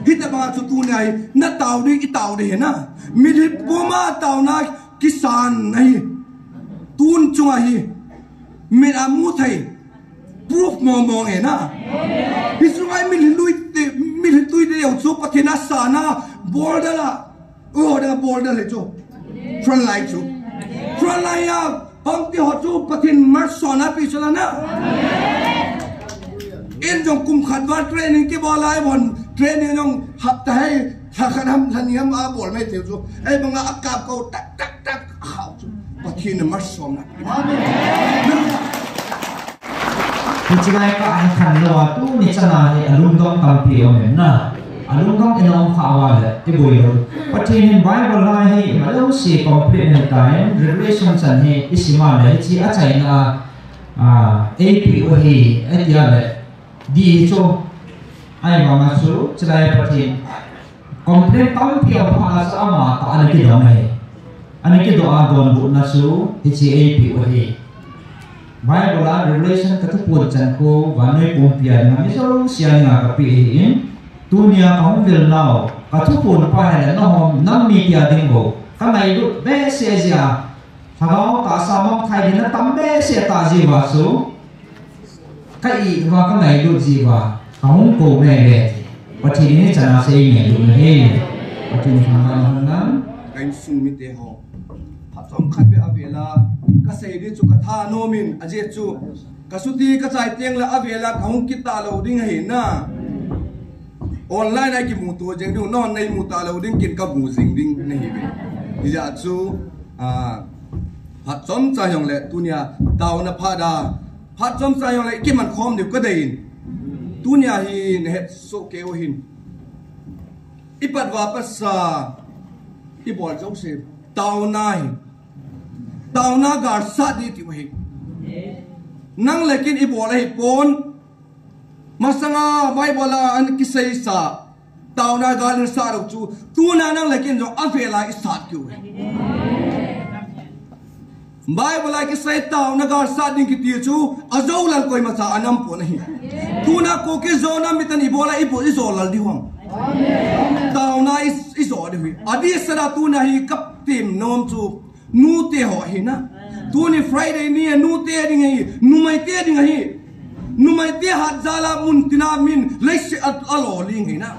hit ba chu tu nai na taw di I taw de na milit poma taw na kisan nai tun chunga hi mi amu thai proof mong e na hi sungai milit tui de chu pathina sana border la da border le chu front line chu front line ya pang ti ho chu pathin mar sona pi chala na in jong kum khat wa training ki bolai bon training jong hap ta hai khanam thaniam a bol mai tiu chu ai banga akap ko tak khau chu pathin mar sona Hijai ka ang kanlawa tu ni sana ni alungdong kampiyo na alungdong inong kaawala ibuyo patinin Bible lai hi malaw si complete na tayo revelation san hi isima na chi achay na APO hi at yale di cho ay mga su silay patin complete kampiyo pa sa ama ta anakido na hi anakido agon bu na su hi APO hi Bible Revelation katupod chan ko vanoi pumpia na miso siya nga kapiin tunia kahungil nao katupon pa hele no hom nam media dingo kanai du be se sia hagaw ta samang thai din na tambe se ta jiwa su kai wa kanai du jiwa kahung ko me le pati ni chana se nge du ne pati ni hanan kain sun mi te ho phatom khat be avela ka sei ri chu ka tha no min aje chu ka suti ka chai teng la avela khong ki ta lo ding he na online ai ki mu to jeng du non nei mu ta lo ding kin ka bu jing ding nei be hi ja chu phatom cha yong le tunia taw na pha da phatom cha yong le ki man khom de ka dein tunia hi ne so ke o hin ipat wa pa sa I bol jo se taw na gar sa di ti wahi nang lekin I bol hi pon masanga Bible la an kisai sa taw na gar sa ro chu tu na nang lekin jo afela I sat ki wahi Bible la kisai taw na gar sa ding ki ti chu azo lal koi ma sa anam po nahi tu na ko ke zo na mitan I bola I bo I zo lal di hong taw na is order hui adi sara tu na hi kap tim nom chu nu te ho hi na tu ni Friday ni nu te ding hi nu mai te ding hi nu mai te hat zala mun tina min leis at alo ling hi na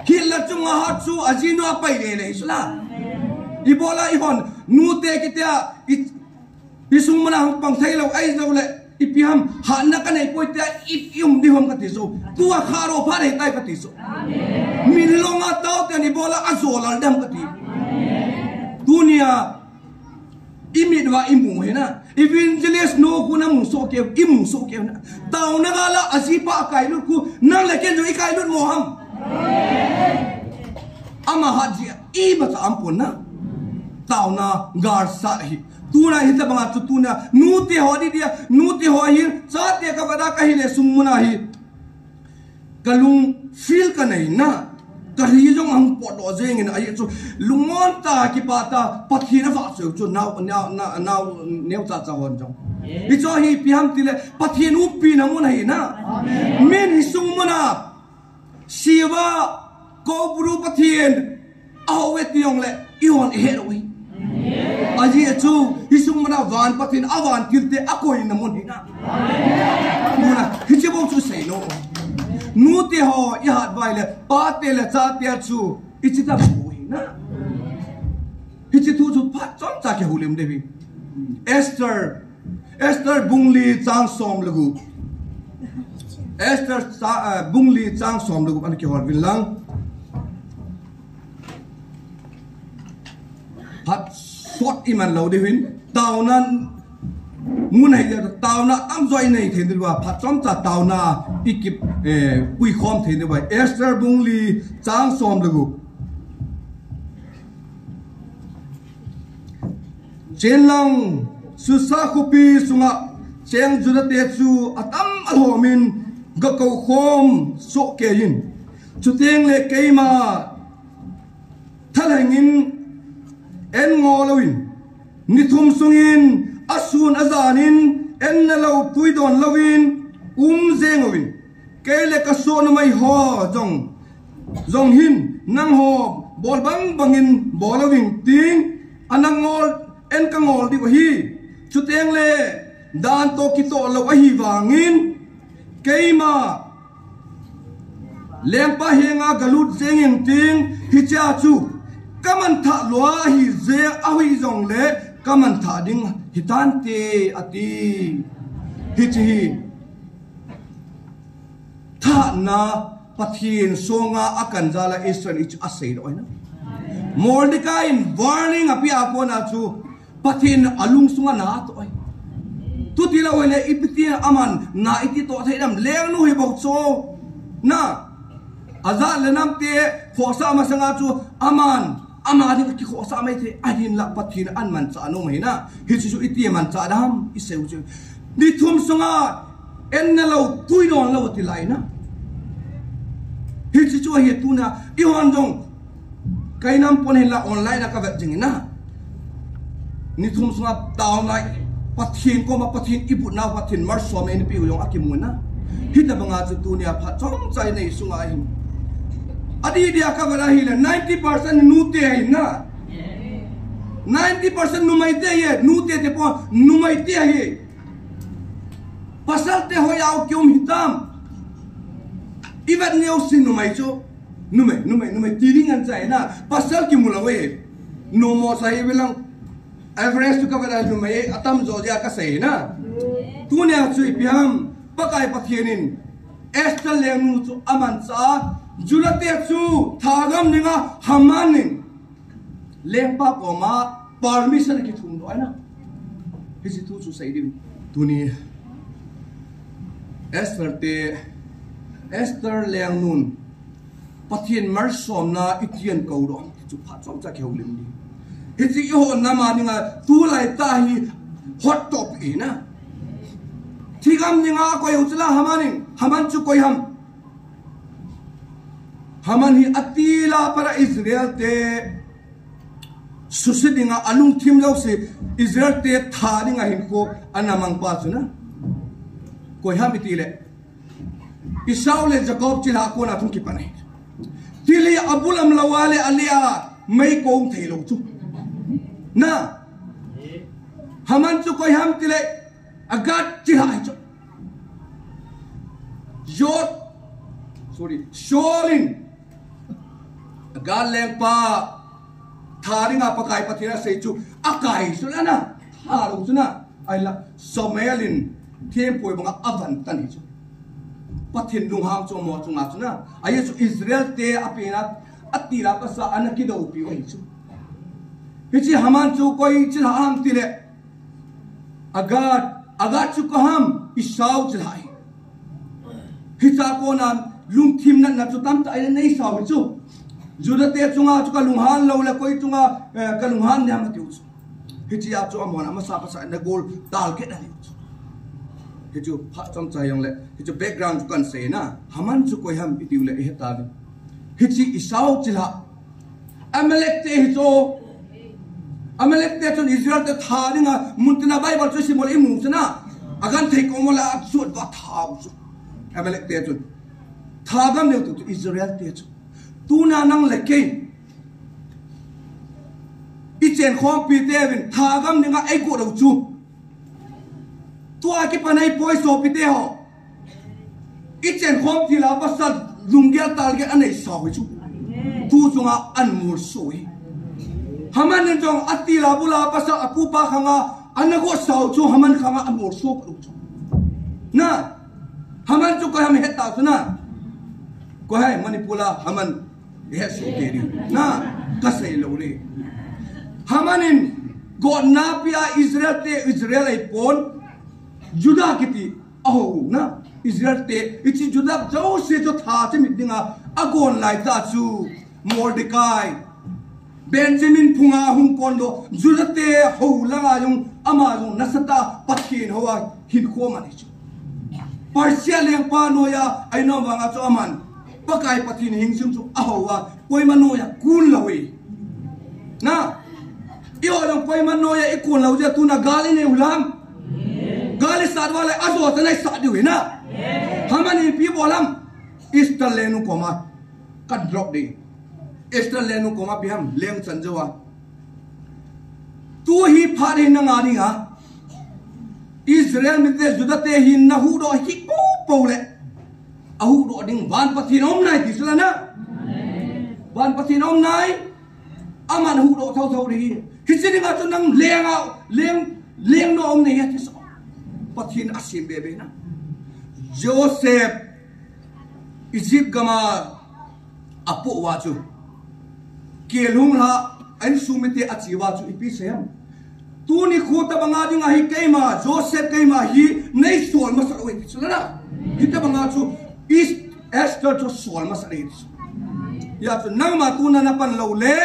hilla chu nga hat chu ajino apai le le isla ibola ihon nu te kitia isung mana pang thai lo ai zo le ipiham hana ka nei poita ipium di hom ka tiso tua kharo phare tai ka tiso min longa tau te ni bola azol al dam ka ti dunia imit wa imu hena evangelist no ku na mu so ke imu so ke na tau na gala asipa kai lu ku na leken jo ikai lu moham ama haji I ba ta ampun na tau na gar sa hi tuna hita banga tu tuna nuti ho di dia nuti ho hi sate ka bada ka hi le sumuna hi kalung feel ka nei na kari jong ang pot do jeng in ai chu lungon ta ki pata pathina fa chu chu now new cha cha hon jong I cho hi piam tile pathin u pi na mun hi na min hi sumuna siwa ko bru pathin awe tiong le I hon he roi aji chu hisung mana van pathin awan kilte akoi na mun hina muna hichebo chu sei no nuti ho I hat baile pate le cha tia chu ichita bu hina hichitu chu phat chom cha ke hulim devi Esther bungli chang som lagu Esther bungli chang som lagu an ke hol bin lang phat short iman lo de hin taw na mun hai ja taw na am zoi nei the de wa phat chom cha taw na ikip pui khom the de wa Esther bungli chang som lagu chenlang susa khupi sunga cheng juna te chu atam alhomin ga ko khom so ke yin chuteng le keima thalangin en ngolawin nithum sungin asun azanin en nalo puidon lawin zengowin cái lệ cái số nó mày ho dòng hin năng ho bol bang in bol là vinh tiếng anh năng ngol en cái ngol đi qua hi chút tiếng lệ đàn to kito là hi vangin cái mà leng pa henga galut zengin tiếng hi cha chu kaman tha loa hi ze ahui zong le kaman tha ding hitan te ati hi chi tha na pathin songa akan jala Israel ich asei ro na Mordecai warning api apona chu pathin alung sunga na to ai tu tila wele ipitia aman na iti to thaidam leng nu hi bok cho na aza lenam te khosa ma sanga chu aman ama ni ki khosa mai the ahin la pathin an man cha no mai na hi chu iti man cha dam iseu chu ni thum songa en na lo tui don lo ti lai na hi chu hi tu na i hon jong kai nam pon hela online na ka vet jing na ni thum songa taw lai pathin ko ma pathin ibu na pathin mar so me ni pi yong akimun na hi ta banga chu tu nia pha chong chai nei sunga hi adi dia ka bala hi la 90% nu te hi na 90% nu mai te ye nu te te po nu mai te hi pasal te ho yaw kyom hitam ibat neu sin nu mai chu nu mai tiring an chai na pasal ki mulawe no mo sai belang Everest tu kau dah cuma atam Georgia kasih na, tu ni aku ipiam pakai pakaianin, Esther lengu tu aman sah, julate tu thagam ninga hamanin, lempa koma permission kita tunggu ana, hisi tu susah ini, tu ni Esther lengu pakaian marsom na itian kau dong, tu patong tak kau lim ni. Hiti iho nama ninga tulai tahi hot top ina. Tigam ninga ko yutla haman chu koi haman hi atila para Israel te susidinga alung tim lau se Israel te tharinga hin ko anamang pa chu na. Koi ham itile. Isaule Jacob chila ko na thung ki panai. Tili abulam lawale alia mai kong thelo chu. Na haman chu koi ham tile agat chihai chu sholin agat leng pa tharinga pakai pathira sei chu akai chu na haru chu na aila somelin them poi banga avan tani chu pathin lung hang chu mo chu nga chu na aye chu Israel te apina atira pasa anaki do pi oi chu Hiji haman chu koi chila ham tile agat chu ko ham isaw chilai hita ko na lung thim na chu tam ta ai nei saw chu juda te chunga chu ka lung han lo la koi chunga ka lung han nyam tiu chu hiji ya chu amona ma sa pa sa na gol dal ke na chu hiju pha chom chai yong le hiju background chu kan se na haman chu koi ham itiu le he ta hiji isaw chila amalek te hijo Amalek te chun Israel te tharinga muntina Bible chu simol imu chana agan thei komola absurd wa thau chu Amalek te chun thagam ne tu Israel te chu tu na nang leke I chen khom pi te vin thagam ninga ai ko ro chu tu a ki panai poi so pi te ho I chen khom thi la pasal lungyal tal ge anei saw chu tu chunga an mur soi Haman nendong atila bula pasa apupa khanga anago saw chu haman khanga amor so ko chu na haman chu ko ham heta chu na ko hai manipula haman he so keri na kasai lo le hamanin god na pia Israel ai pon juda kiti aho na Israel te ichi juda jau se jo tha che mitdinga agon lai ta chu Mordecai Benjamin punga hung kondo julate ho langa yung ama yung nasata patkin hoa hin ko mani chu partial yang pa noya ai no wanga chu aman pakai pathin hing sum chu ahowa koi manoya kun lawi na iyo yung koi manoya ikun lawi ja tu na gali ne ulam gali sadwala azo tanai sadi we na hamani pi bolam Easter lenu koma kan drop di Easter lenu koma biham leng chanjawa tu hi phari na ngani ha Israel mit judate hin na hu do hi ko pole ahu do ding ban pathinom nai tislana ban pathinom nai aman hu do thau thau ri hisidinga tu nang leng no om ne ya tis pathin asim bebe na Joseph Egypt gama apo wachu kelung ha an sumite achi wachu ipi sem tu ni khota banga dinga hi keima Joseph keima hi nei sol masar oi chulana hita banga chu is Esther to sol masar oi ya tu nang ma tu na pan lo le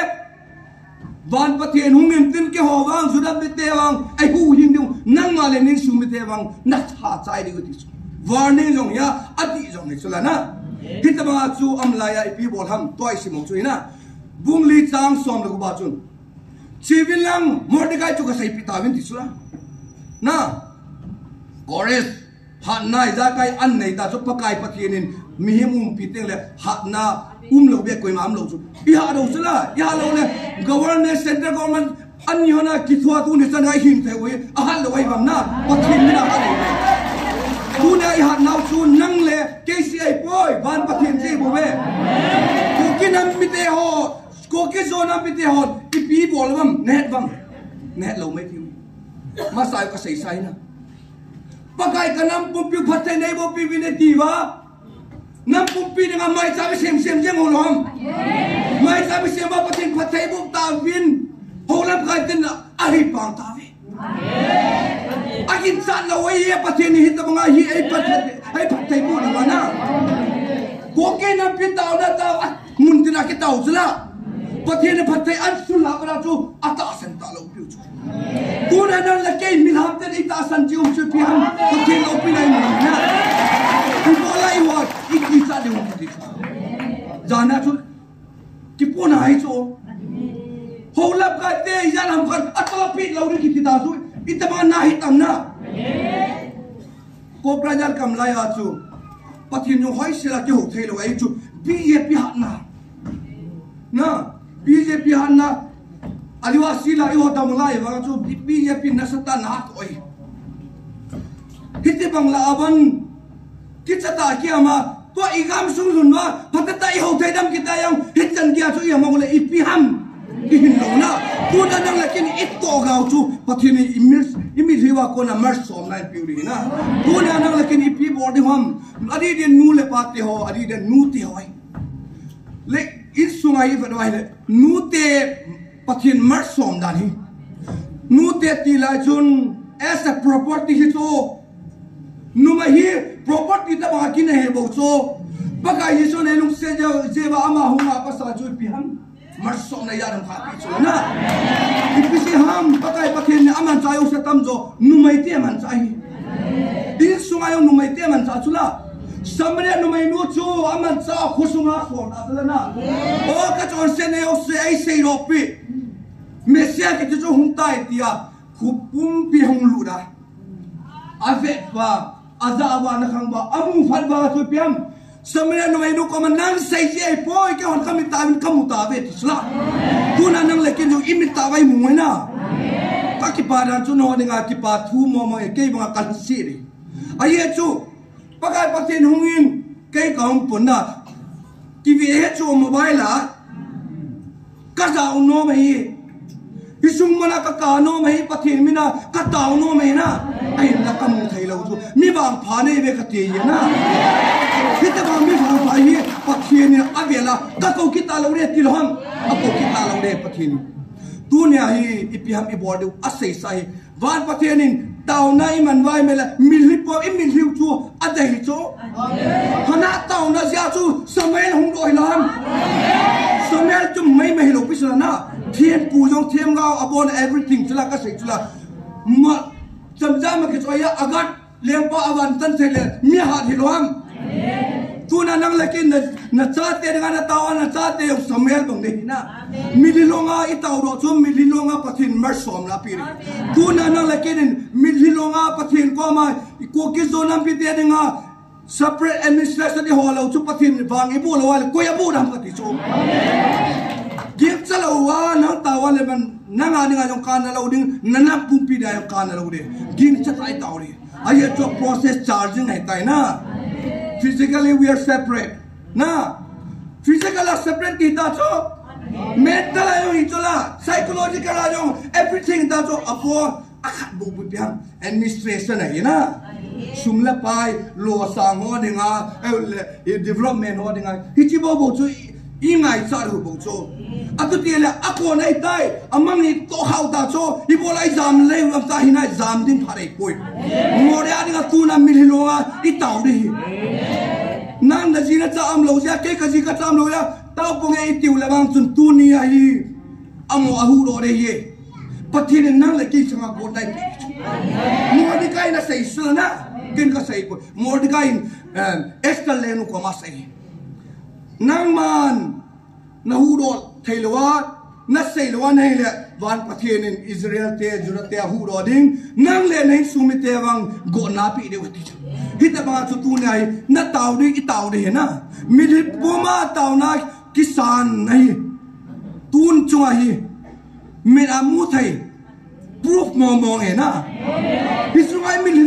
ban pathian hungin tin ke howang sudah betewang ai hu hin ding nang ma le ning sumite wang na tha chai di ti warning jong ya ati jong ni chulana hita banga chu amlaya ipi bol ham toy simong chuina bungli chang som lo ba chun civilang Mordecai chu ka sai pitawin ti sula na Kores hat nai za kai an nei ta chu pakai pathinin mihimum piteng le hat na lo be koi mam lo chu i ha do sula ya lo le government center government an yona ki thua tu ni chan ai him the oi a han lo ai bam na pathin na ka nei tu ne i hat nau chu nang le KCI poi ban pathin ji bo be ku kinam mite ho ko ke zona pite ho ipi bol bam net lo mai thiu ma sai ka sai na pakai kanam pumpi phathai nei bo pi vine ti wa nam pumpi nga mai sa sem jeng holom mai sa sem ba pathin phathai bo ta vin holam kai tin ari pang ta ve akin sa lo ye pathin hi ta nga hi ai phathai bo na na ko ke nam pi ta na ta mun tin a ke ta usla pathian phathai an sulha bara chu ata san ta lo piu chu tu na na la ke milham te ita san chi chu pi ham pathian lo pi nai na tu bolai wa iki sa de un ti jana chu ki pona ai chu holap ka te ya lam kar atla pi lo ri ki ta chu ita ba na hi tam na ko prajal kam lai a chu pathian yo hoi sila ke ho thei lo ai chu BJP hat na BJP hanna adiwasi la iho tamulai wa chu BJP nasata na oi hite bangla aban kichata kiama to igam sunlunwa patata iho thaidam kitayang hitchan kia chu ya mangole ipi ham ihin lona kuna nang lakin itto gau chu pathini imil hiwa kona mar som nai piuri na kuna nang lakin ipi body ham adi de nu le pate ho adi de nu te hoi le Isungai vadwai le nute pathin mar som dan hi nute ti la chun as a property hi to numa hi property ta ba kin he bo so baka hi so ne lung se je ba ama hunga pa sa chu pi ham mar som na ya ram kha pi chu na ipisi ham baka pathin aman cha yo se tam jo numai te man cha hi Isungai numai te man cha chula Samanya numai nu chu aman cha khusunga so na na o ka chon se ne o se ai sei ro pi mesia ke chu hung tai tia khupum pi hung lu da ave ba aza wa na khang ba amu fal ba chu piam samanya numai nu ko man nang sei je poi ke hon kami ta win kamu ta ve tisla kuna nang lekin ju imita vai mu na ka ki pa ran chu no ninga ki pa thu mo mo ke ba kan si ri ai chu pakai pathin hungin kai kaum punna TV chu mobile la ka jaw no mai isung mana ka no mai pathin mina ka taw no mai na ai la kam thai lo chu mi bang pha nei ve ka ti ya na hita ba mi bang pha hi pathin ni avela ka ko ki ta lo re ti lo ham a ko ki ta lo re pathin tu ne hi ipiham I board asai sai van pathianin tau na iman vai mela milhipo imilhiu chu adai chu hana tau na sia chu Samuel hung doi lam Samuel chu mai mai lo pisla na thien pu jong thiem gao upon everything chula ka sei chula ma chamja ma ke choya agat lempa awan tan thele mi ha thilom tu na nang lakin na chate dengan na tawa na chate yung Samuel bang ni na mililonga itaw ro chu mililonga pathin mar som la piri tu na nang lakin mililonga pathin ko ma ko ki zona pi te nga separate administration di hall chu pathin wang ibu lo wal ko ya bu dam ka ti chu gift chalo wa nang tawa le man nang ani nga jong kan lo ding nanak pumpi da jong kan lo de ging cha tai taw ri ai cho process charging hai tai na physically we are separate na physical separate ki ta cho mental ayo itola psychological ayo everything ta cho apo akhat bu bu piang administration hai na sumla pai lo sang ho dinga development ho dinga hichi bo bo chu ingai sa ru bo chu atu ti la ako nai tai amang ni to hau ta cho ibolai jam le ram ta hina jam din phare koi ngore ani ga tu na mil lo a I taw ri nan da jina cha am lo ja ke ka ji ka cham lo ya taw po nge tiu la bang chun tu ni a hi amo a hu ro re ye pathin nang la ki changa ko dai Mordecai na sei suna kin ka sei ko Mordecai Esther le nu ko ma sei nang man na hu ro thailawa na sei lawa nei le wan pathin in Israel te jura te hu ro ding nang le nei sumi te wang go na pi de uti hita ba chu tu nei na taw ri I taw de na milip puma taw na kisan nei tun chunga hi mera mu thai proof mo nge na hisungai mil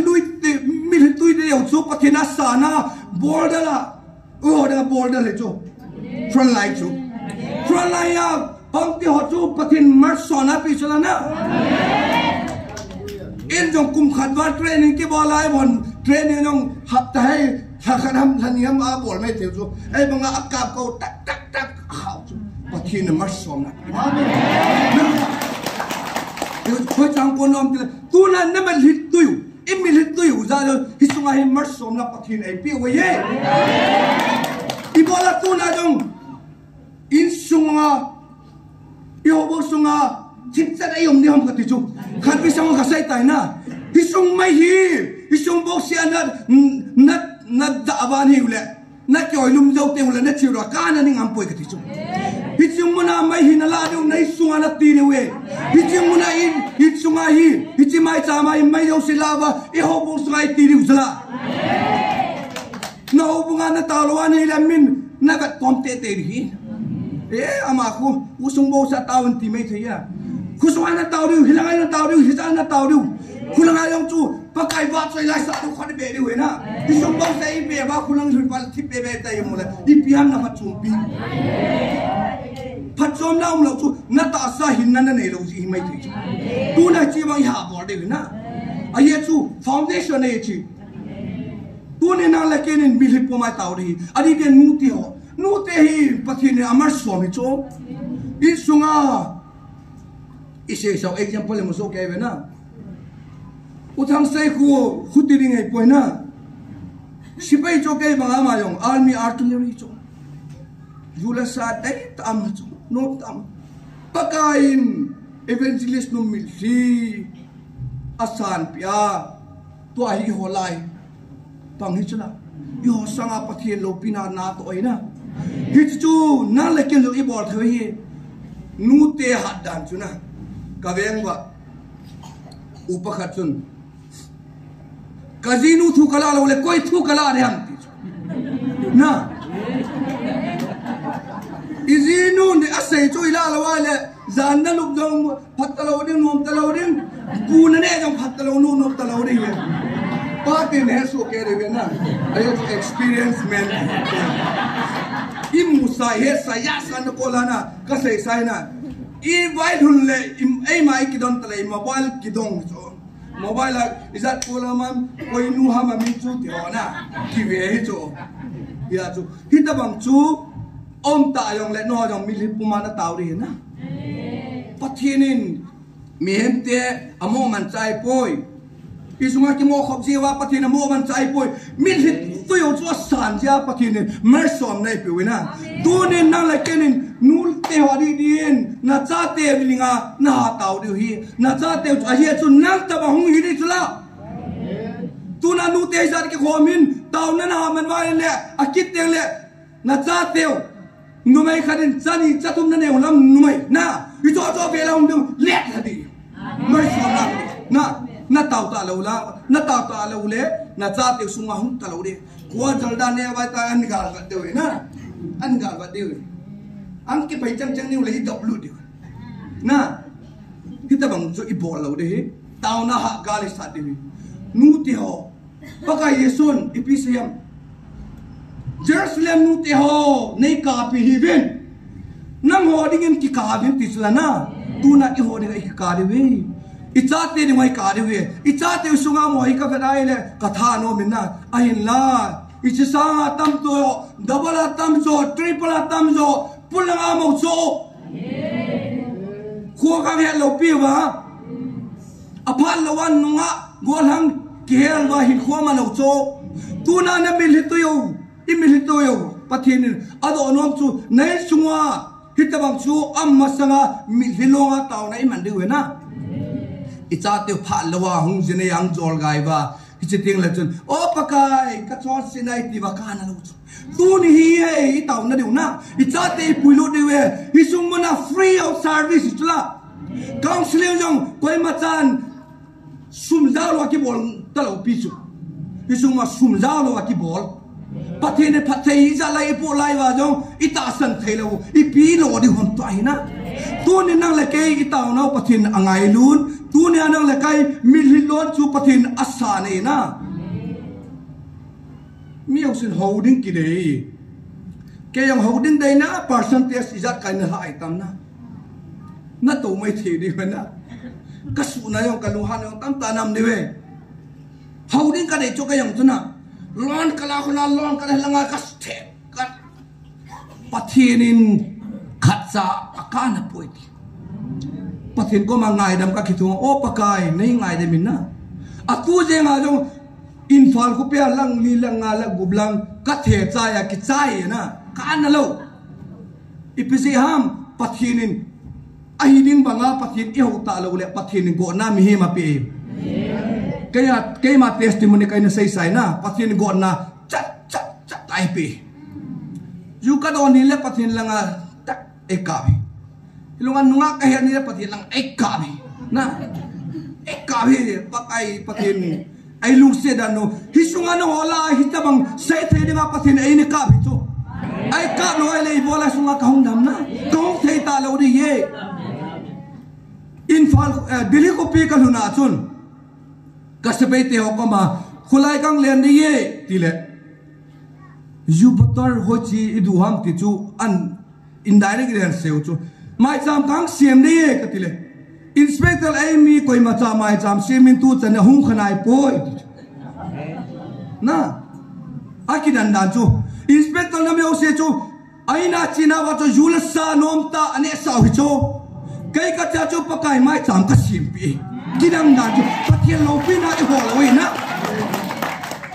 tui de yo chu pathina sana border la da border le chu front line chu front line ya pangti ho chu pathin mar sona pi chala na in jong kum khat wa training ki bolai bon training jong hap ta hai khanam thaniam a bol mai te chu ai banga akap ko tak khau chu pathin mar sona Kau cangkon nom tu na nama lit tuyu, imi lit tuyu zalo hisungai mersom na pathin ai pi waye. Ibola tu na dong insunga, ihobo sunga, cinta na yom ni ham katiju. Kan pisang kasay tay na hisung mai hi, hisung boksi na daaban hi ule, na kyoy lumdaw te ule na chiro kana ning ampoy katiju. Hitung muna mai hinalado na isunga na tiniwe. Hitung muna hitsunga hi. Hitung mai sama mai daw silaba. Ihobong sunga itiniw sila. Nahubungan na talawan nila min nagat komteterihin. Ama ko usung mo sa tawon timay siya. Kusungan na tawriw, hilangay na tawriw, hisaan na tawriw. Kulang ayong chu pakai bat sa ilay sa ato ka ni beriw na. Isung mo sa ibe ba kulang hirpal tipe be tayo mula. Ipihan na matsumpi. Patsom na umlaw chu nataasa hinna na nelo si himay tri. Tuna chi bang ihabor de na. Aye chu foundation na chi. Tune na lakenin bilhip po may tawri. Adi din nuti ho. Nuti hi pathin amar swami chu. Isunga ise sa example mo so kay na. Utang say ko hutiring ay po na. Sibay chu kay mga mayong army artillery chu. Jula sa day tam chu. No tam pakain evangelist no milsi asan pia to ahi holai panghitla yo sanga pathin lo pina na to ina hitchu na lekin lo ibor thoi nu te hadan chuna kavengwa upakhatun kazinu thu kala lo le koi thu kala re ham na izinu ni asay chu ila lawale zanna luk dong phattalo ding nom talo ding puna ne jong phattalo nu nom talo ding pati ne so ke re na ayo experience man im musa he saya san ko lana ka sai sai na I vai hun le ai mai ki don tale mobile ki dong so mobile izat ko la man koi nu ha ma min chu ti ona ki ve hi chu ya chu hitabang chu om ta yong le no yong milip pumana tawri na pathinin mihente amo man chai poi isunga ki mo khop jiwa pathin amo man chai poi milhit tuyo chu san ja pathin mersom nei piwina tunin nang la kenin nul te hori din na cha te bilinga na tawri hi na cha te a hi chu nang ta ba hung hi ri chula tuna nu te jar ki khomin tawna na man wa le akit te le na cha te numai khanin chani chatum na ne ulam numai na ito to bela undum let hadi mai na taw ta lo la na taw ta lo le na cha te sunga hum ta lo de gua jaldan ne ba ta an gal ga dewe na an gal ga dewe ang ki pai chang chang ni le dop lu dewe na kita bang so ibol lo de tau na ha gal sa dewe nu ti ho pakai yesun ipisiam Jerusalem nu ti ho nei ka pi hivin nang ho dingin ki ka bin ti sulana tu na ki ho de ki ka de we ichate ni mai ka de we ichate sunga mo hi ka fadai le katha no minna ahin la ichisa tam to double tam zo triple tam zo pulanga mo zo ko ka he lo pi wa apal lawan nunga golhang kihel wa hin khoma lo zo tu na na mil hitu yo imil hitu yo pathin ado nom chu nei sunga hitabang chu amma sanga milhilonga taw na iman de we na ichate pha lawa hung jine yang jol gai ba hichiting la chun o pakai ka chon sinai ti ba kana lo tu ni hi e taw na de na ichate puilo de we hisung mona free of service chula counseling jong koi machan sum dalo ki bol talo pichu hisung ma sum dalo ki bol pathin pathei ja lai po lai wa jong ita san thailo ipi lo di hon tai na tu ni nang le ke itaw na pathin angai lun tu ni nang le kai milhilon chu pathin asa nei na miau sin holding ki dei ke yang holding dei na percentage izat kai na hai tam na to mai thi di na ka su na yong ka lu han yong tam ta nam ni we holding ka dei chu ka yang chu na lon kala khuna lon kala langa ka step ka pathinin khatsa akana poiti pathin ko mangai dam ka khitu o pakai nei ngai de minna atu je nga jong infal ku pe lang li lang nga la gublang ka the cha ya ki chai na ka na lo ipisi ham pathinin ahiding banga pathin e ho ta lo le pathin go na mi hi ma pe kaya ma testimony kay na say na pathin go na chat ai pe yu ka don nila pathin lang tak ekabi ilungan nunga kaya nila pathin lang ekabi na ekabi pakai pathin ay lungse dano hisunga no hola hitabang say thay nga pathin ay ni kabi to ay ka no ay lay bola sunga kahong dam na kahong thay talo di ye infal dili ko pi kaluna chun kasabay te ho kama khulai kang len ni ye tile jubatar hochi iduham ti chu an indirect len seu chu mai cham kang siam ni ye ka tile inspector ai koi ma cha mai cham simin tu chan hung khanai poi na akidan dan chu inspector na me o se chu aina china wa chu julsa nomta ane sa hi chu kai ka cha chu pakai mai cham ka sim pi kidang dan chu pathian lo pi na ho lo na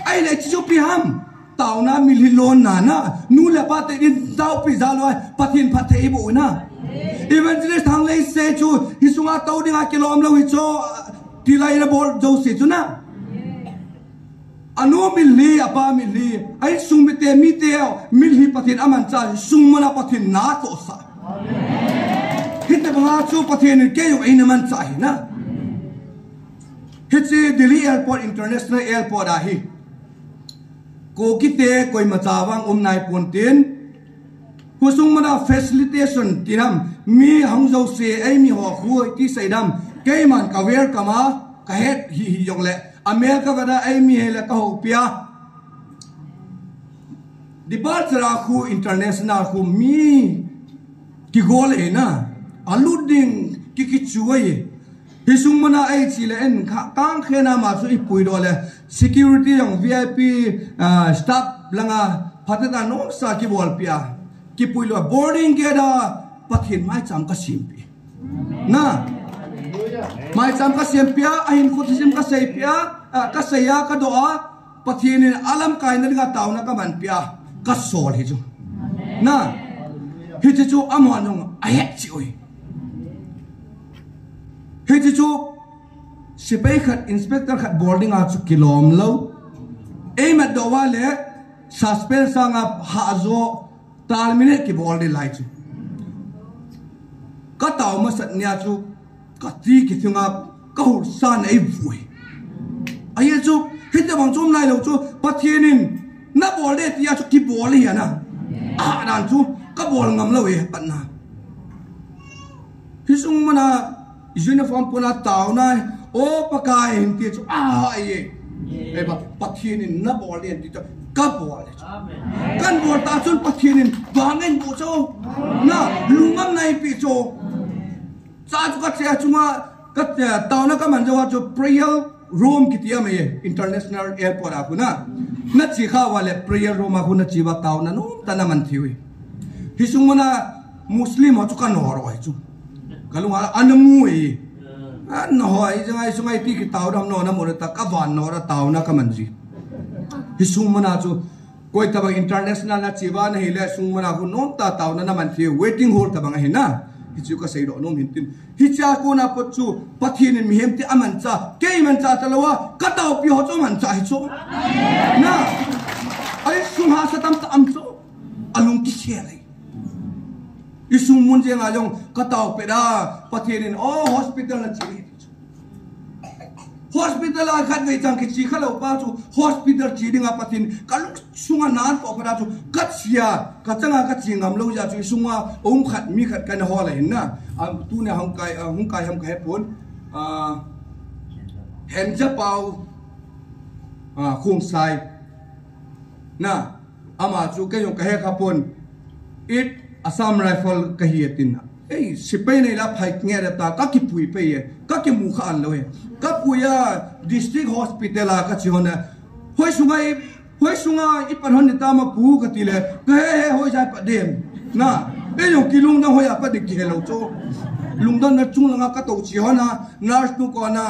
ai le chu pi ham tau na milhilon na nu la pa te din tau pi za lo pathian pathei bo na evangelist thang le se chu hisunga tau dinga kilom lo hi chu tilai na bol jo se chu na ano milhi apa milhi ai sung mi te milhi pathian aman cha sung mana pathian na to sa hit ba chu pathian ke yo ai na man cha hi na Hitsi Delhi Airport International Airport ahi ko kite koi machawang nai pontin husung mana facilitation tiram mi hangzau se ai mi ho khu ti saidam keiman ka wer kama ka het hi yong le America kada ai mi hele ka ho pia departure khu international khu mi ki gol e na aluding ki chuai hisung mana ai chile en kang khena ma chu ipui do le security yang VIP staff langa phatata no sa ki bol pia ki pui lo boarding ke da pathin mai cham ka simpi na mai cham ka simpia ahin khutim ka sei pia ka seya ka doa pathin alam kai na ga taw na ka man pia ka sol hi chu na hi chu amon nong ai chi oi Hiti chu sipay khat inspector khat boarding a chu kilom lo ei mat do wa le suspense nga hazo tal minute ki boarding lai chu ka taw ma sat nya chu ka ti ki thunga ka hu san ei vui ai chu hiti bang chum nai lo chu pathinin na bol de tia chu ki bol hi na a dan chu ka bol ngam lo e pan na hi sung mana uniform puna taw na o pakai hin ti chu a ye e ba pathin in na bol de ti chu ka bol kan bol ta chun pathin in bangen bo chu na lungam nai pi chu cha chu ka che chunga ka taw na ka man jo chu prayer room kitia me international airport akuna na chi kha wale prayer room akuna chi wa taw na no tana man thiwi hi sung mana muslim ho chu kan hor oi chu kalunga anamu e an hoi jangai sungai ti ki taw dam no na mo ta ka van no ra taw na ka man ji hi sung mana chu koi ta ba international na chi wa na hi le sung mana ku no ta taw na man thi waiting hall ta ba hi na hi chu ka sei do nom hin tin hi cha ko na pot chu pathin in mi hem ti aman cha ke man cha talawa ka taw pi ho chu man cha hi chu na ai sung ha sa tam ta am chu alung ki che lai isung mun je nga jong ka taw pe da pathin in oh hospital na chi hospital a khat ve chang ki chi khalo pa chu hospital chi dinga pathin kaluk sunga nan to pa chu kat sia ka changa ka chi ngam lo ja chu sunga khat mi khat kan ho la hin na tu ne hang kai ham kai pon hen ja pau khung sai na ama chu ke yong ka he khapon it Assam rifle ka hi tin ei sipai nei la phai nge ra ta ka ki pui pe ye ka ki mu khan lo he ka puya district hospital a ka chi hona hoi sunga I par hon ta ma pu ka ti le ke he hoi ja pa dem na e yo ki lung na hoi a pa de ki lo cho lung dan na chung la ka to chi hona nurse tu ko na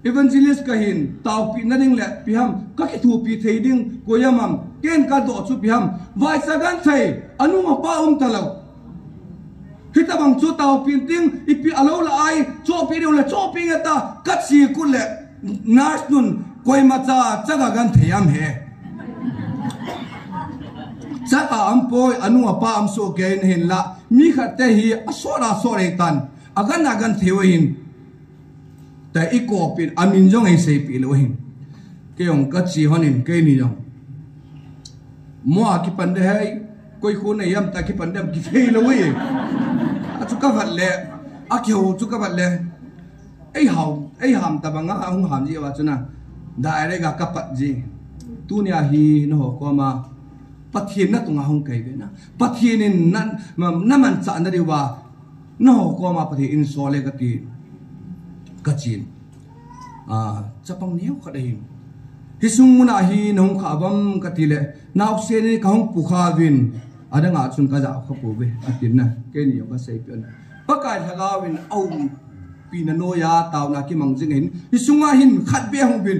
evangelist ka hin taw pi na ding le pi ham ka ki thu pi thei ding ko yamam ken ka do chu pi ham vai sagan thei anu ma pa talo hita bang chu taw pi ding ipi alo la ai cho pi le cho pi ngata ka chi ku le nurse nun koi ma cha chaga gan thei am he cha ta am poi anu pa am so gen hin la mi khat te hi asora sore tan agan theu hin ta iko pin amin jong ai sei pi lo hin ke ong ka chi honin ke ni jong mo ki pande hai koi khu nei yam ta ki pandam ki fei lo we a chu ka vat le a kyo chu ka vat le ai ham ta banga hung ham ji wa chuna da re ga ka pat ji tu nya hi no ko ma pathin na tunga hung kai ve na pathin in na man cha na ri wa no ko ma pathin in so le ka ti kachin chapang niu khadai hi sung muna hi nong kha bam katile naw se ni ka hong pu kha win adanga chun ka ja kha pu be atin na ke ni ka sei pian pakai thaga win au pi na no ya taw na ki mang jing hin hi sunga hin khat be hong bin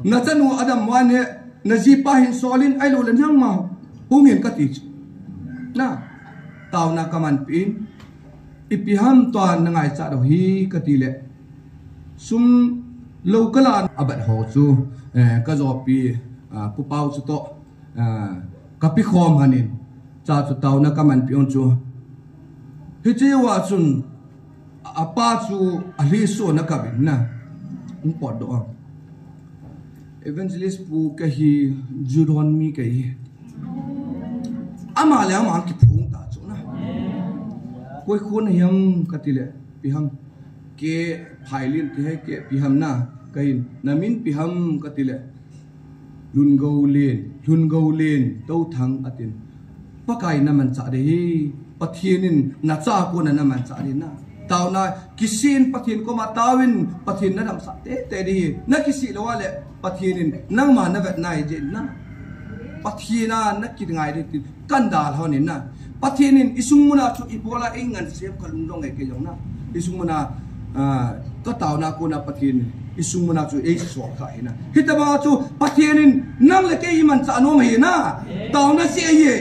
na chanu adam wan he na ji pa hin solin ai lo len hang ma hungin ka ti na taw na ka man pin ipiham to na ngai cha do hi katile sum local abat ho chu ka zo pi pu pau chu to ka pi khom hanin cha chu taw na ka man pi on chu hi che wa chun apa chu ali so na ka bin na un pot do evangelist pu ka hi judon mi ka hi ama le ama ki phung ta chu na koi khun hiam katile pi ham ke phailin te ke pi ham na kain namin pi ham katile lun go len to thang atin pakai na man cha de pathinin na cha ko na man cha de na taw na kisin pathin ko ma tawin pathin na dam sa te di na kisi lo wale pathinin nang ma na vet nai je na pathina na ki ngai de kan dal honin na pathinin isungmuna chu ipola ingan sep kalung dong ke jong na isungmuna ka taw na ko na pathin isungmuna chu e so khai na hitaba chu pathinin nang le ke iman cha no me na taw na si ye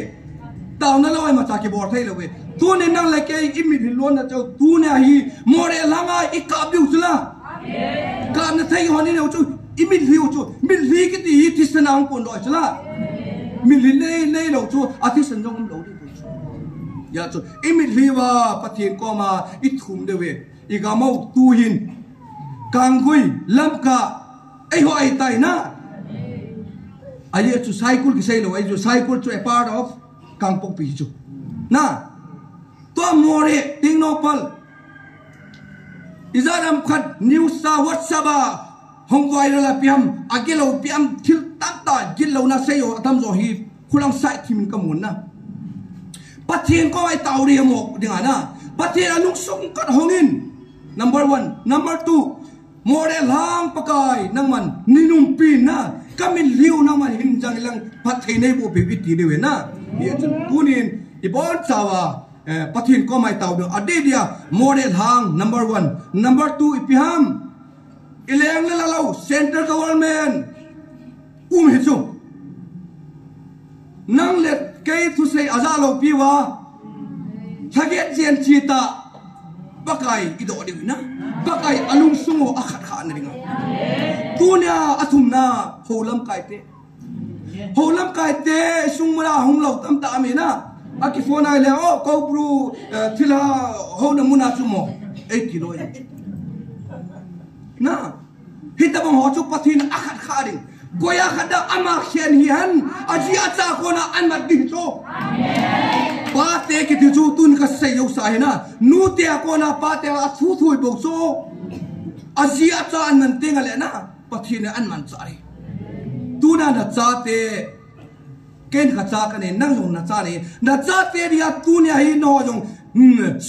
taw na loi ma cha ke bor thai lo we tu ne nang le ke imi hin lon na chu tu ne hi more langa I ka biu chula amen ka na thai honi ne chu imi liu chu min li ki ti tisana ang pon do chula min li le lo chu ati san jong lo di ya chu imi liwa pathin ko ma I thum de we I ga mau tu hin kang gui lam ka ai ho ai tai na ai chu cycle ki sei lo ai chu cycle chu a part of kangpok pi chu na to more ting no pal izaram khat news sa whatsapp hong viral la piam agelo piam thil tak ta gilo na seyo atam zo hi khulang sai thim kamun na pathian ko ai tauri mo dinga na pathian anung sung kat hongin number 1 number 2 more lang pakai nangman ninum pin na kamin liu nangman hinjang lang pathian nei bo bibiti dewe na ye chun punin ibon chawa pathian ko mai taw do adedia more lang number 1 number 2 ipiham ileng lalau central government hichu nang let kay thu sei azalo piwa thaget jen chita pakai ido diwina pakai alung sungo akhat kha na ringa tunya athumna holam kaite sungmara honglo tam ta amina aki phone ai le o ko bru thila ho na muna chumo 8 kilo na hita bang ho chu pathin akhat kha ding goya khada ama khian hian aji acha kona anmat ding cho pa te ki chu tun ka sei yo sa hina nu te kona pa te a thu thui bo cho aji acha an man te ngale na pathin an man chari tu na na cha te ken kha cha ka ne nang long na cha ne na cha te dia tu ne hi no jong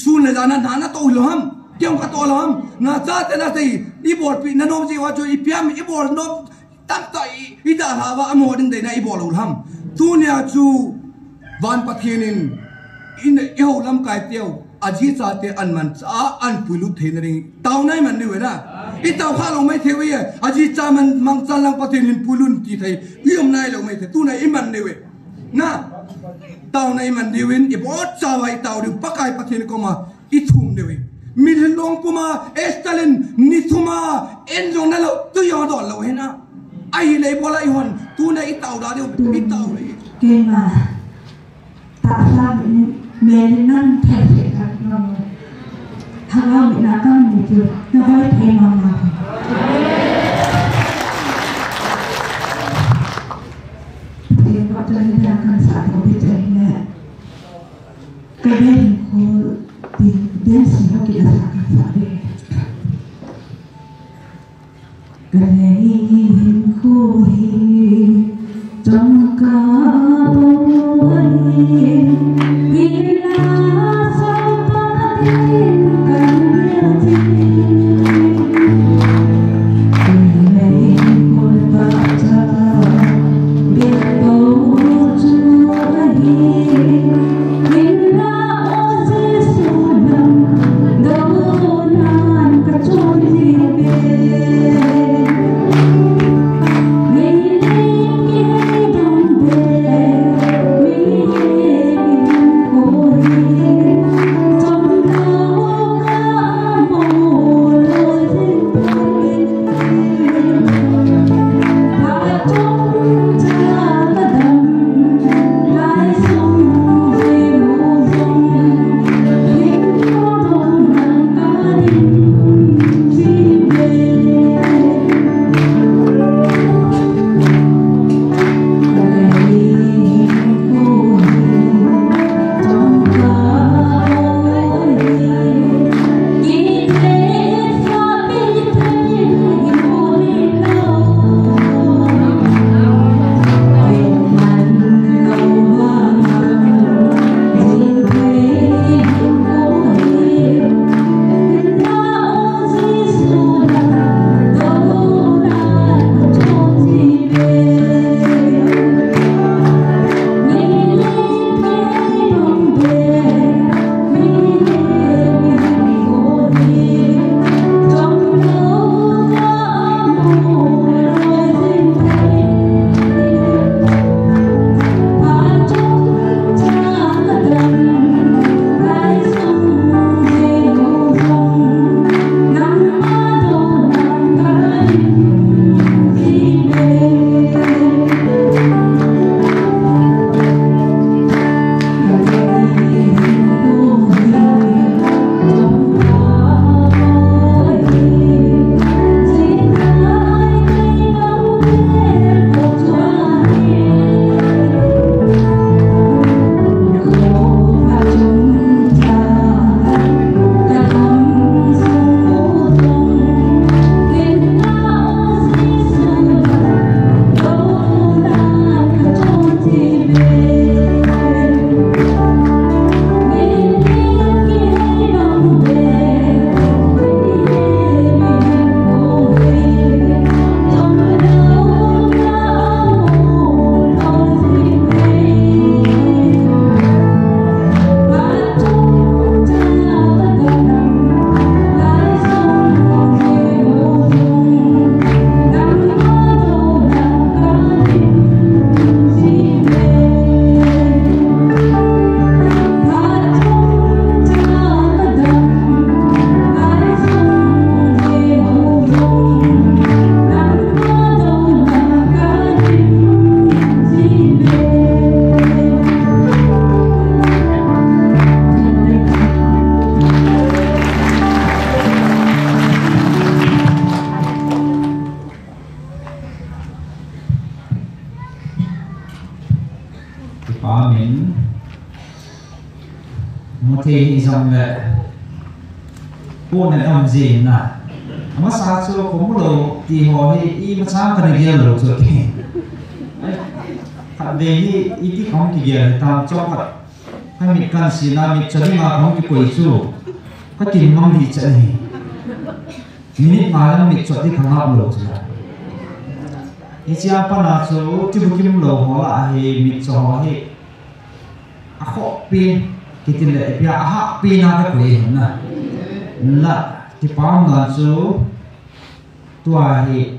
sun le na na to lo ham kyong ka to lo ham na cha te na sei I bor pi na nom ji wa chu I piam I bor no tak tai ida hawa amoding de na I bor ham tu ne chu van pathinin in yo lam kai teo aji cha te an man cha an pulu thenring taw nai man ni we na I taw kha lo mai thewi aji cha man mang cha lang pathinin pulun ti thai yom nai lo mai the tu nai I man ni we na taw nai man ni win I bor cha wai taw ri pakai pathin ko ma I thum ni we min long puma estalin nithuma enjong na lo tu yo do lo he na ai le bola I hon tu nai I taw da I taw le ke ma ta sa me nan the ka no ha ga mi na ka mi ju na ba the ma ma ye ko ta ni na kan sa ko bi je ne ka be ko di dia si ho ki da sa ka sa be ka le ko hi trong ca thì có mình một thì dòng là cô này làm gì nè mà sao cho cũng lâu thì họ thì mà sao cái này kia lâu rồi kì hạt về thì ít không kì kia tao cho hạt hay mình cần xin là mình cho đi mà không cái quỷ chú có tiền mong gì chạy mình mà mình cho đi khang ngọc lâu rồi thì chỉ apa na chú chỉ bút kim lâu họ là thì mình cho họ thì họ pin cái tiền lệ bây họ pin nào cái quỷ nè là thì bao ngàn chú tua thì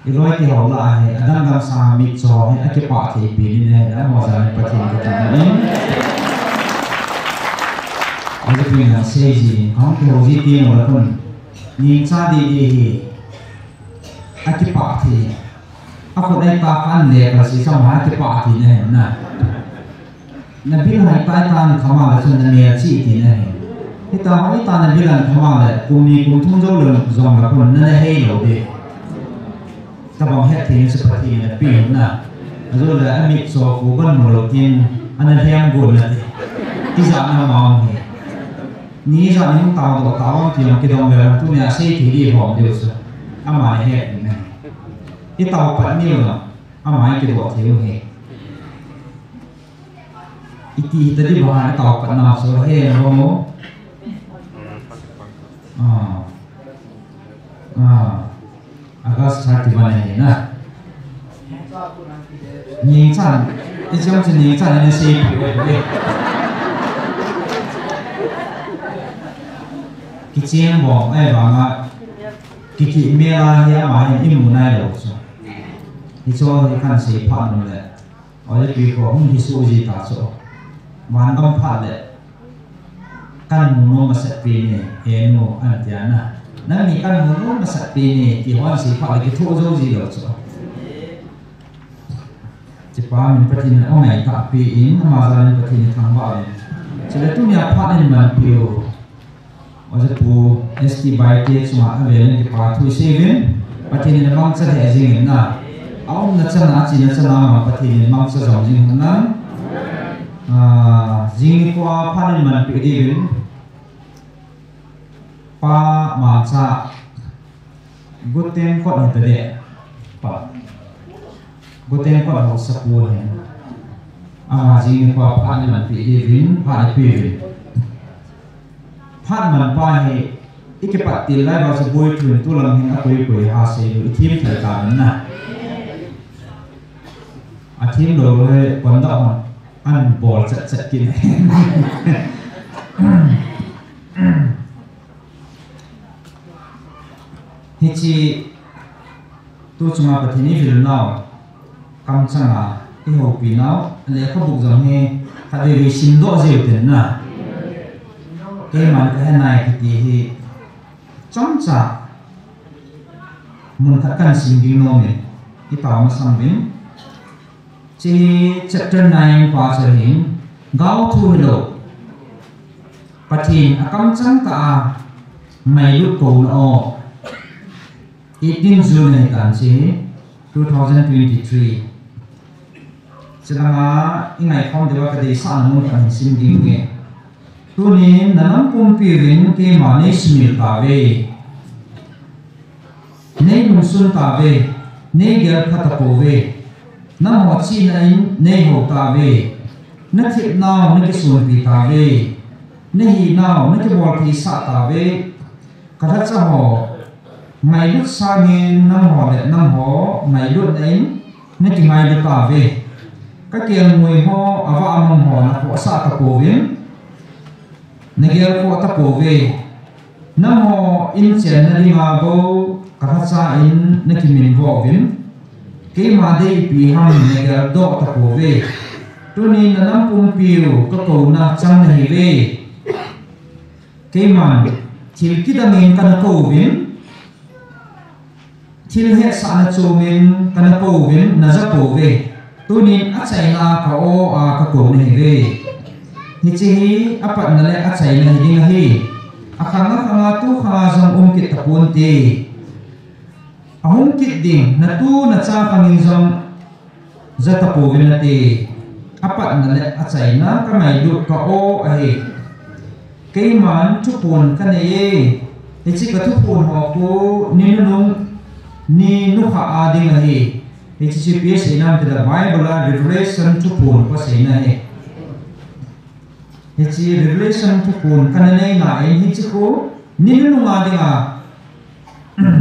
rồi thì họ lại đang làm sao mình cho hay cái bạ thì bị này đã mở ra một cái cái này ở cái chuyện là xây gì không cái hồ gì tiền rồi con nhìn xa đi thì cái bạ thì aku đây ta ăn lẹ là sẽ xong hai cái bạ thì này nè biết hai tay ta không mà là chân này chỉ thì này cái ta hỏi ta là biết là không mà là cùng thông dấu lượng dòng là con nó hay rồi đi ta bằng hết thì sẽ phải thì là pin nè rồi là anh bị sổ của con một đầu tiên anh ấy theo buồn là cái dạng nào mong thì ní dạng những tàu thì cái đồng là tôi nhà xây thì đi hòm đều rồi anh mà hết này cái tàu bận nhiều rồi anh mà cái độ thiếu hết ít tadi bahan tàu bận nào rồi hết rồi Agas hati mana ni na? Nying chan, itu yang jenis nying chan ini sih. Kicim bong, bangga, kiki mela ya main ini munai loh. Itu kan sih pan ni le. Oleh pihak disuji tak so. Wan kampat le. Kan munu masak pini, eno antiana. Nang ni kan mulu masak pini, tiwan sifat lagi tu jauh je loh. Cepat min pertin omai tak piin, amalan pertin tambah. Jadi tu ni apa ni manpiu. Oje pu ST baik cuma avelen di patu seven, pertin ni mangsa hezing na. Awam na cina cina cina pertin ni mangsa jauhing na. Jing ko apa ni manpiu divin. Pa masa guten kot itu deh, pa guten kot harus sepuluh ya. Jing ko pa ni man pilih pa pilih, pa man pa ni ikat tilai bahasa boy tu lang hingga boy hasil itim terkait na. Atim dulu kontak an bol cet kini. Hici tu cuma bertini film now, kamu sana iho pinau, leka bukjang he, kade sindo aja udah na, keman kehenai kiti conca, mentakkan singgih nomen, kita masambing, ci chapter 9 pasahin, gau tu helo, patin akam cangka, mayut kau no. 18 June kan sih 2023 sedang ingai kom dewa ke desa anu kan singging nge tu ni nanam kumpirin ke mane smil tawe ne musun tawe ne gel khatapowe nam hochi nain ne ho tawe na thip naw ne ke sun pi tawe ne hi naw ne ke bol thi sa tawe katha cha ho ngày lúc sang nghìn năm họ lệ năm họ ngày lúc ấy nên chỉ ngày được cả về các kia mùi họ và âm họ là họ sa tập cổ viên nên kia họ tập cổ về năm họ in chén là đi mà bố cả sa in nên chỉ mình võ viên cái mà đây bị hầm nên kia độ tập cổ về cho nên là năm cung piu có cầu na chăng này về cái mà chỉ kita mình cần cầu viên Til he sa na chumin kana ko vin na za ko ve tunin a chai na ka o a ka ko nei ve hi chi apat na le a chai na hi hi a khanga tu kha jong kit tapun ti ahum kit ding na tu na cha kangin jong za ta po vin na ti apa nale achai na ka mai du ka o ai ke man thu pon ka nei e chi ka thu pon ho ko ni nung ni nu kha ading ai e chi ps inam te da bible revelation thu pon ko sei na he e chi revelation thu pon ka nei na e hi chi ko ni nu ading a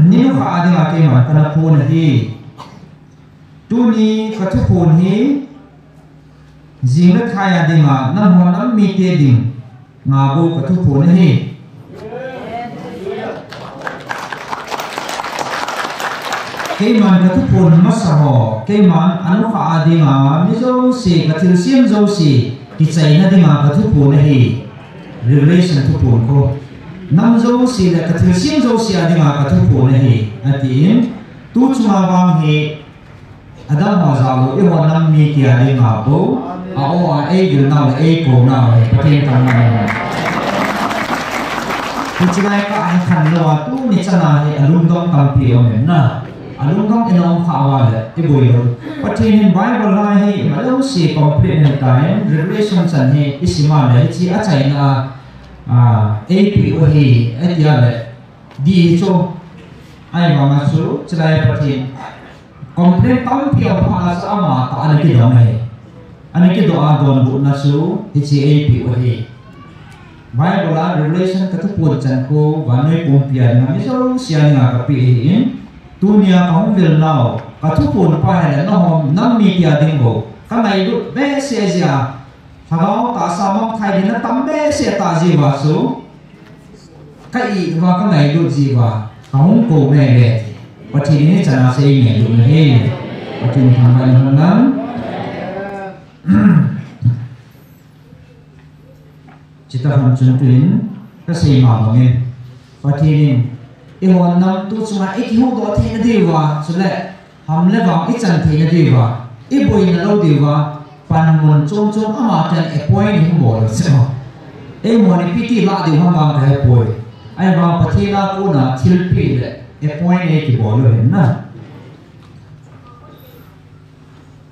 ni nu kha ading a ke man ka na pon hi tu ni ka thu pon hi Jingla kaya dinga nam ho nam mi te ding nga bo ka thu pho na hi ke man ka thu pho ma sa ho ke man anu kha adinga mi zo si ka thil siam zo si ki chai na dinga ka thu pho na hi revelation thu pho ko nam zo si la ka thil siam zo si adinga ka thu pho na hi atin tu chuma wang hi adam ma za lo e ho nam mi ki adinga bo ao a gil nào là cổ nào này có thêm càng này thì chỉ là cái anh khăn lo tu ni chân là alum dong tam pi ông na alum dong en ông khao à le cái buổi rồi có thêm Bible lại hay mà đâu xí complete này cái revelation chân hay isima này chỉ ở chạy na AP o hi ở dia le di cho ai mà số chỉ là có thêm complete tam pi ông phá sa mà ta anh cái đó này anh cái doa don bu na su HAP o hi Bible la revelation ka thu pon chan ko wa noi pom pia na mi so sia nga ka pi in tunia ka hom vel nao ka thu pon pa ha na hom nam mi pia ding go ka nai du be se sia ha ga ta sa mong khai din na tam be se ta ji wa su ka i wa ka nai du ji wa ka hom ko me le pa thi ni chana se nge du ne he pa thi tham ban nan Cita ham chuntuin kasi mabangin patinin ihon nam tu cuma ikihu do thi na diwa sule ham le wang ichan thi na diwa iboi na lo diwa pan mon chom chom ama tan e point hi mo so e mo ni piti la di ham bang ka poi ai ba pathina ko na thil pi le e point e ki bo lo hen na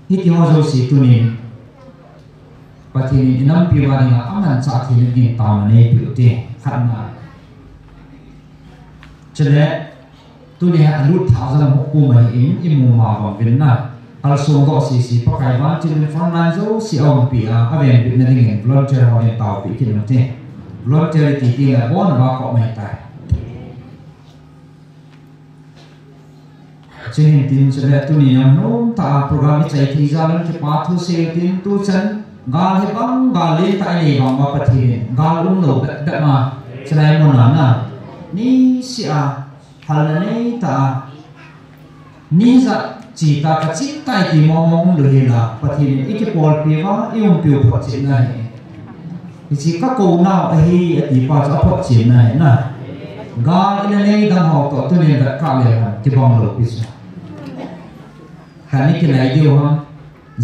hi ti ho zo si tunin Pathini inam piwa ni aman cha thi ni ta ne pi te khan na chele tu ne alut thazam ko mai in imu ma ba bin na al so go si pa kai ba chin phong nan zo si om pi a aven pi na ding volunteer ho ne ta pi kin na te volunteer ti ti la bon ba ko mai ta chin tin chele tu ni am no ta program chai thi za lan ke pa thu se tin tu chan gal hi bang gal le tai le bang ma pathi gal lo da ma chlai mo na na ni si a hal ne ta ni za chi ta ka chi tai ki mo mo lo he la pathi ni ik pol pi wa i um pi pho chi na ni chi ka ko na a hi a ti pa cha pho chi na na gal ina ne dang ho to tu ne da ka le ha ki bang lo pi sa ka ni ki lai dio ha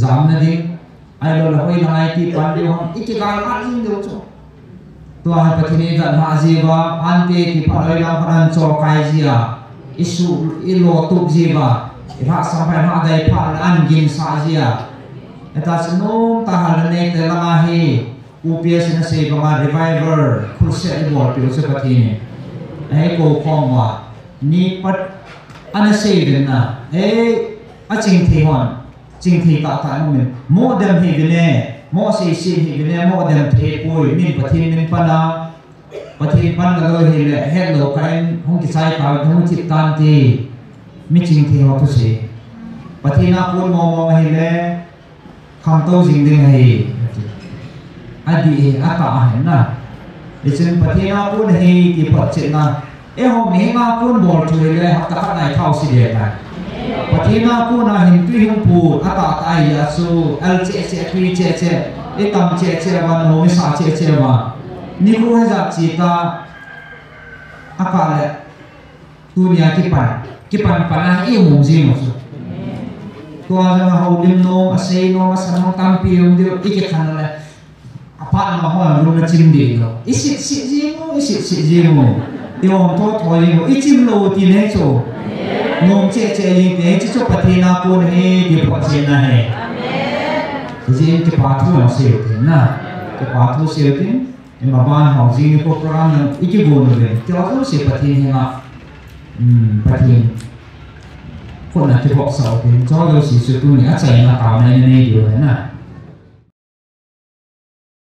zam na ding ai lo la hoi lai ti pan dio ham ikigal a in do cho to ha pathini da ha ji wa an te ti pa loi la phan cho kai ji a isu i lo tu ji ba i ha sa pa ha dai pa an gin sa ji a eta sno ta ha ne te la ma hi ups na se ba ma reviver khul se i bol pi se pathini ai ko khom wa ni pat ana se den na a ching thi hon ching thi ta ta mo mo dem hi ne mo si hi ne mo dem the poi min pathin min pana pathin pan ga lo hi le hello kain hong ki sai pa hong chit tan ti mi ching thi ho tu se pathina pon mo hi le kham to jing ding hi adi ata ha na le chen pathina pon hi ki pat chin na e ho me ma pon bol tu le ha ta nai thau si de ta pathina ko na hin tu hung pu ata tai ya su al che che tui che che e tam che che wa no mi sa che che wa ni ko ha ja chi ta aka le dunia ki pan pa na i mu ji mo su to a ha ho lim no a sei no a san no tam pi um dio i ke khan le apa ma ho ru na chim di no i si ji mo ti om to thoi mo i chim lo ti ne cho ngom che che yin te chi cho pathina ko ne di pho che na hai Jadi ke patu yang siutin na, ke patu siutin, maban housing ko program yang iki guna le. Tiada si patin yang patin, kau nak cepat sautin, jauh si siutu ni aja yang kau ni dia na.